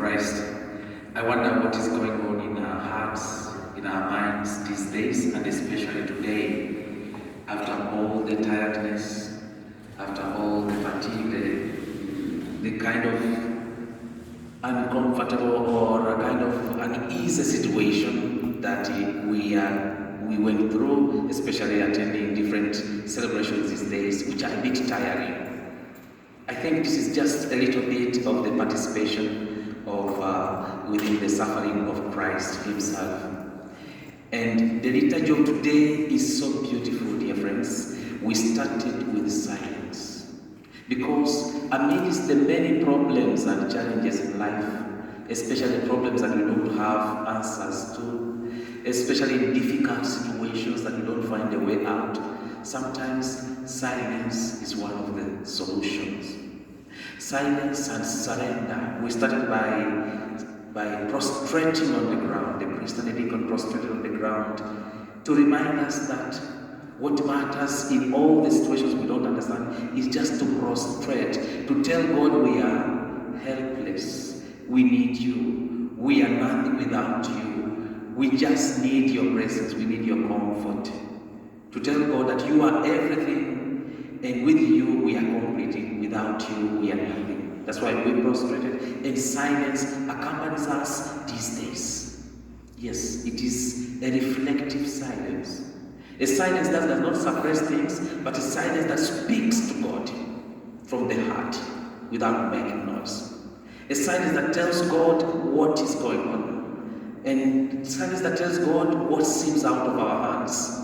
Christ, I wonder what is going on in our hearts, in our minds these days, and especially today, after all the tiredness, after all the fatigue, the kind of uncomfortable or a kind of uneasy situation that we went through, especially attending different celebrations these days, which are a bit tiring. I think this is just a little bit of the participation of within the suffering of Christ himself. And the liturgy of today is so beautiful, dear friends. We started with silence, because amidst the many problems and challenges in life, especially problems that we don't have answers to, especially in difficult situations that we don't find a way out, sometimes silence is one of the solutions. Silence and surrender. We started by prostrating on the ground. The priest and the deacon prostrated on the ground to remind us that what matters in all the situations we don't understand is just to prostrate, to tell God we are helpless. We need you. We are nothing without you. We just need your presence. We need your comfort. To tell God that you are everything, and with you we are completing. Without you we are nothing. That's why we prostrated, and silence accompanies us these days. Yes, it is a reflective silence. A silence that does not suppress things, but a silence that speaks to God from the heart without making noise. A silence that tells God what is going on. And silence that tells God what seems out of our hands.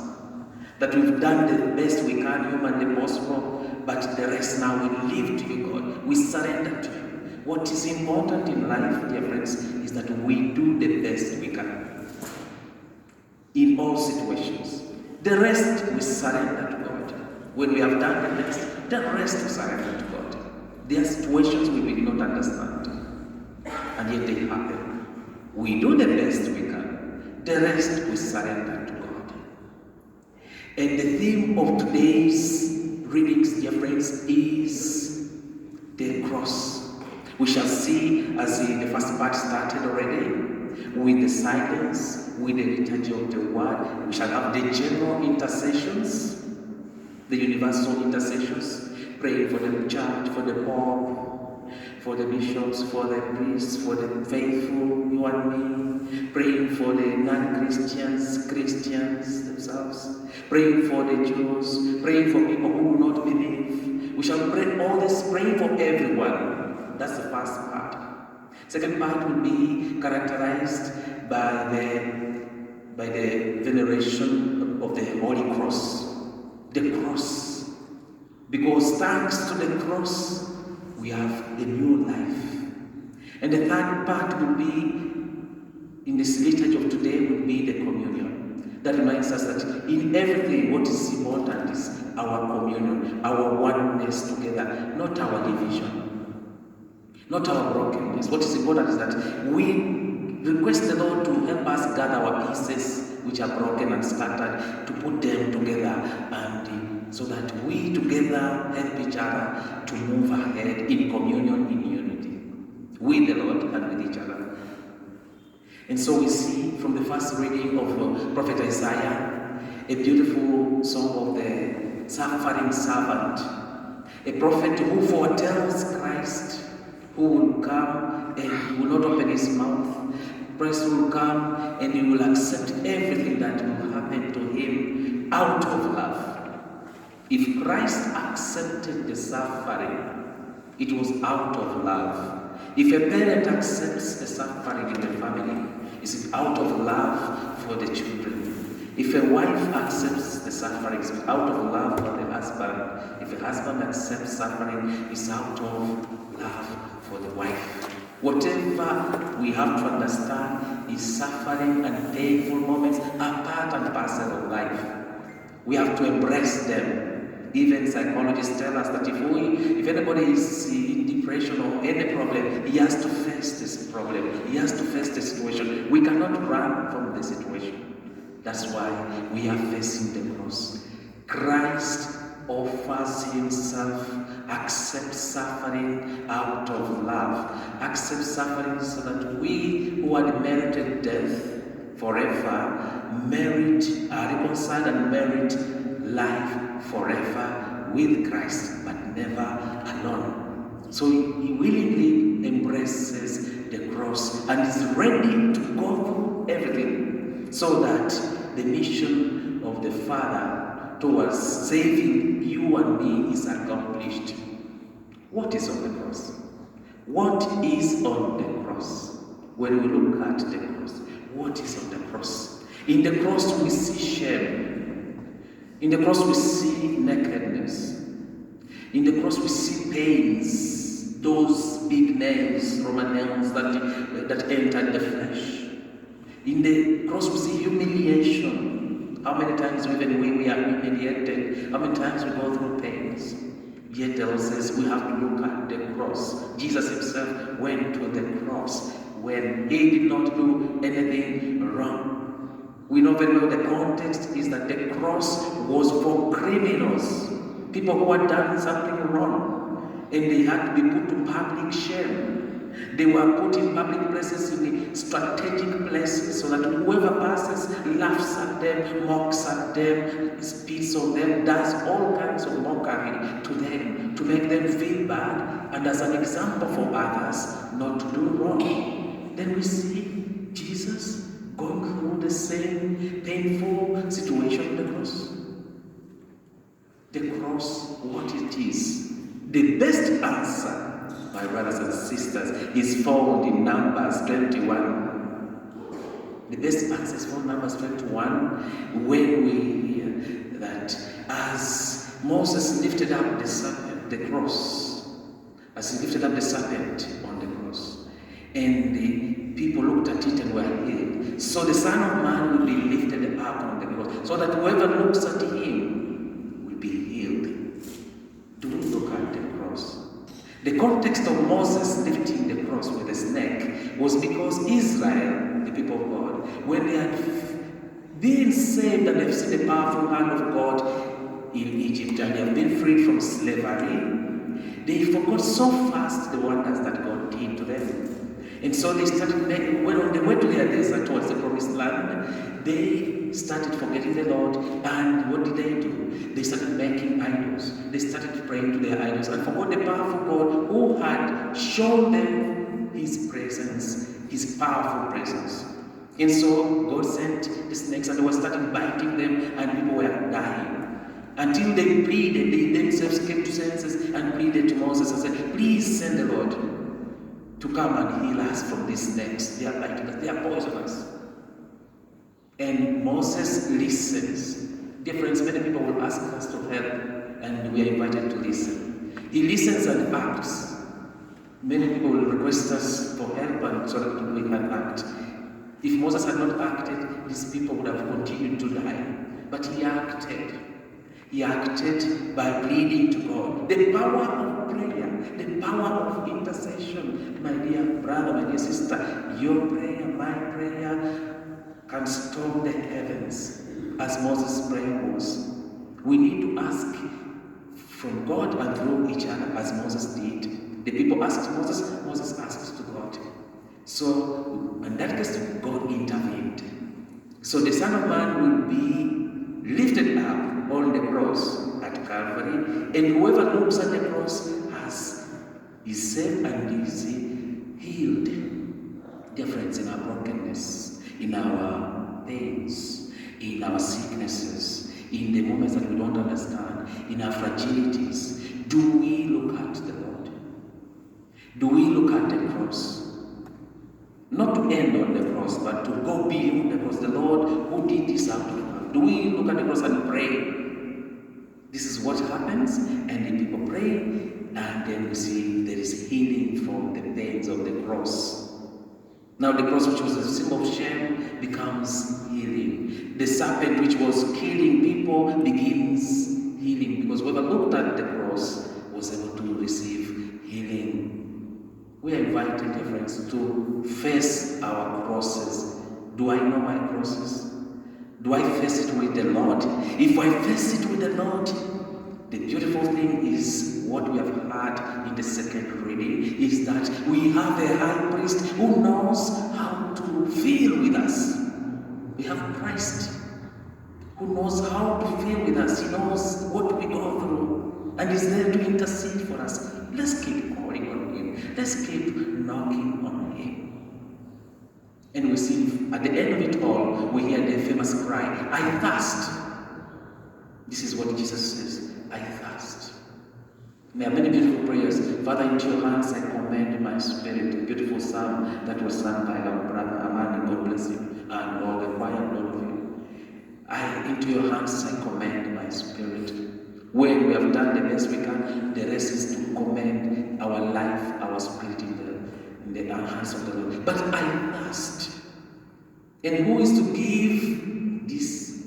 That we've done the best we can, humanly possible, but the rest now we leave to you, God. We surrender to you. What is important in life, dear friends, is that we do the best we can in all situations. The rest we surrender to God. When we have done the best, the rest we surrender to God. There are situations we will not understand, and yet they happen. We do the best we can. The rest we surrender to God. And the theme of today's readings, dear friends, is the cross. We shall see, as the first part started already, with the silence, with the liturgy of the word. We shall have the general intercessions, the universal intercessions, praying for the church, for the poor, for the bishops, for the priests, for the faithful, you and me, praying for the non-Christians, Christians themselves, praying for the Jews, praying for people who will not believe. We shall pray all this, praying for everyone. That's the first part. Second part will be characterized by the veneration of the Holy Cross. The cross. Because thanks to the cross, we have a new life. And the third part will be, in this liturgy of today, will be the communion. That reminds us that in everything, what is important is our communion, our oneness together, not our division, not our brokenness. What is important is that we request the Lord to help us gather our pieces which are broken and scattered, to put them together, and so that we together help each other to move ahead in communion, in unity, with the Lord and with each other. And so we see from the first reading of Prophet Isaiah, a beautiful song of the suffering servant, a prophet who foretells Christ, who will come and will not open his mouth. Christ will come and he will accept everything that will happen to him out of love. If Christ accepted the suffering, it was out of love. If a parent accepts the suffering in the family, it's out of love for the children. If a wife accepts the suffering, it's out of love for the husband. If a husband accepts suffering, it's out of love for the wife. Whatever we have to understand is suffering and painful moments are part and parcel of life. We have to embrace them. Even psychologists tell us that if anybody is in depression or any problem, he has to face this problem. He has to face the situation. We cannot run from the situation. That's why we are facing the cross. Christ offers himself, accepts suffering out of love. accept suffering so that we who had merited death forever are reconciled and merit life forever with Christ, but never alone. So he willingly embraces the cross and is ready to go through everything so that the mission of the Father towards saving you and me is accomplished. What is on the cross? What is on the cross? When we look at the cross, what is on the cross? In the cross we see shame. In the cross we see nakedness. In the cross we see pains, those big nails, Roman nails that entered the flesh. In the cross we see humiliation. How many times even we are humiliated? How many times we go through pains? Yet the Lord says we have to look at the cross. Jesus himself went to the cross when he did not do anything wrong. We know very well the context is that the cross was for criminals, people who had done something wrong, and they had to be put to public shame. They were put in public places, in strategic places, so that whoever passes laughs at them, mocks at them, spits on them, does all kinds of mockery to them, to make them feel bad, and as an example for others not to do wrong. Then we see Jesus going through the same painful situation on the cross. The cross, what it is. The best answer, my brothers and sisters, is found in Numbers 21. The best answer is found in Numbers 21 when we hear that as Moses lifted up the serpent, the cross, as he lifted up the serpent on the cross, and the people looked at it and were healed. So the Son of Man will be lifted up on the cross, so that whoever looks at him will be healed. Do we look at the cross? The context of Moses lifting the cross with a snake was because Israel, the people of God, when they had been saved and they've seen the powerful hand of God in Egypt and they have been freed from slavery, they forgot so fast the wonders that God did to them. And so they started making, when on the way to their desert towards the promised land, they started forgetting the Lord. And what did they do? They started making idols. They started praying to their idols and forgot the powerful God who had shown them his presence, his powerful presence. And so God sent the snakes and they were starting biting them and people were dying. Until they pleaded, they themselves came to senses and pleaded to Moses and said, please send the Lord to come and heal us from these snakes. They are biting us, they are poisonous. And Moses listens. Dear friends, many people will ask us to help and we are invited to listen. He listens and acts. Many people will request us for help and so that we can act. If Moses had not acted, these people would have continued to die. But he acted. He acted by pleading to God. The power of prayer, the power of intercession. My dear brother, my dear sister, your prayer, my prayer can storm the heavens as Moses' prayer was. We need to ask from God and through each other as Moses did. The people asked Moses, Moses asked to God. So in that case, God intervened. So the Son of Man will be lifted up on the cross at Calvary, and whoever looks at the cross is saved and is healed. Dear friends, in our brokenness, in our pains, in our sicknesses, in the moments that we don't understand, in our fragilities, do we look at the Lord? Do we look at the cross? Not to end on the cross, but to go beyond the cross. The Lord who did this out of love. Do we look at the cross and pray? This is what happens, and the people pray, and then we see there is healing from the pains of the cross. Now the cross, which was a symbol of shame, becomes healing. The serpent, which was killing people, begins healing, because whoever looked at the cross was able to receive healing. We are invited, dear friends, to face our crosses. Do I know my crosses? Do I face it with the Lord? If I face it with the Lord, The beautiful thing is what we have heard in the second reading is that we have a high priest who knows how to feel with us. We have Christ who knows how to feel with us. He knows what we go through and is there to intercede for us. Let's keep calling on Him. Let's keep knocking on Him. And we see at the end of it all, we hear the famous cry, I thirst. This is what Jesus says, I thirst. There are many beautiful prayers. Father, into your hands I commend my spirit. A beautiful psalm that was sung by our brother Amani, God bless him, and all the choir, all of you. Into your hands I commend my spirit. When we have done the best we can, the rest is to commend our life, our spirit in the hands of the Lord. But I thirst. And who is to give this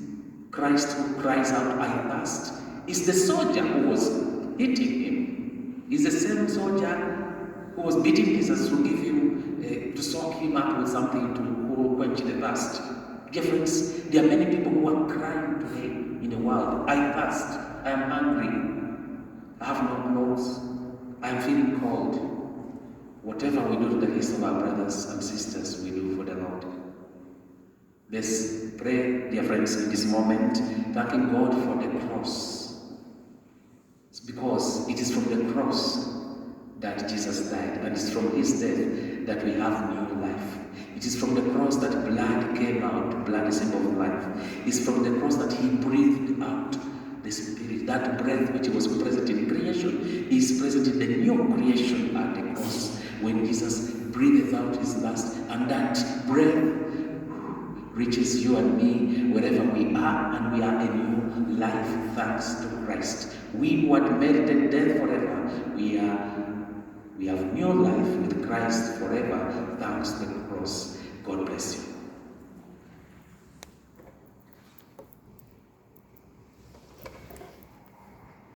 Christ who cries out, I thirst? Is the soldier who was hitting him. Is the same soldier who was beating Jesus who give him, to soak him up with something to quench the thirst. Dear friends, there are many people who are crying today in the world. I thirst. I am hungry. I have no clothes. I am feeling cold. Whatever we do to the rest of our brothers and sisters, we do for the Lord. Let's pray, dear friends, in this moment, thanking God for the cross. It's because it is from the cross that Jesus died, and it's from His death that we have new life. It is from the cross that blood came out. Blood is a symbol of life. It's from the cross that He breathed out the Spirit. That breath which was present in creation is present in the new creation at the cross when Jesus breathed out His last, and that breath reaches you and me wherever we are, and we are a new life thanks to Christ. We who had merited death forever, we have new life with Christ forever thanks to the cross.